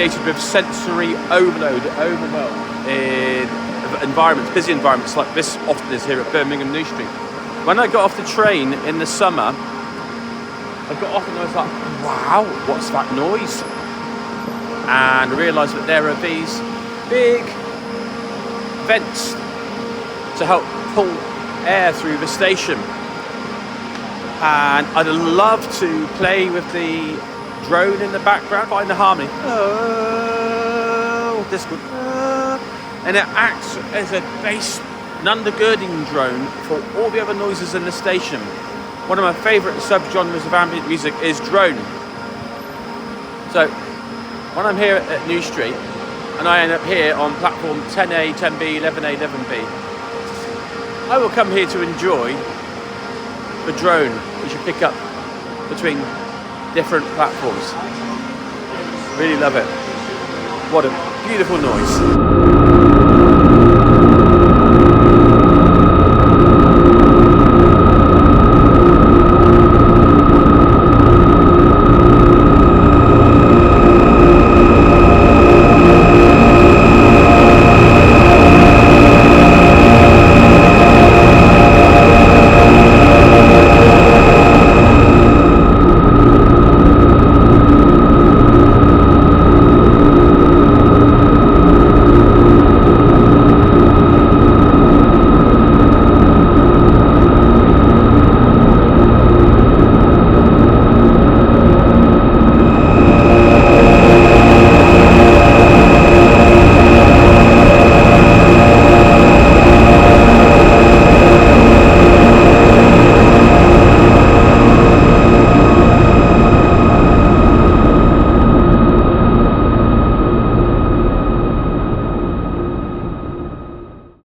associated with sensory overload, overwhelm in environments, busy environments like this often is here at Birmingham New Street. When I got off the train in the summer, I got off and I was like, wow, what's that noise? And I realised that there are these big vents to help pull air through the station. And I'd love to play with the drone in the background, find the harmony. Oh, this one. And it acts as a base, an undergirding drone for all the other noises in the station. One of my favourite subgenres of ambient music is drone. So, when I'm here at New Street, and I end up here on platform 10A, 10B, 11A, 11B, I will come here to enjoy the drone which you pick up between different platforms. Really love it. What a beautiful noise.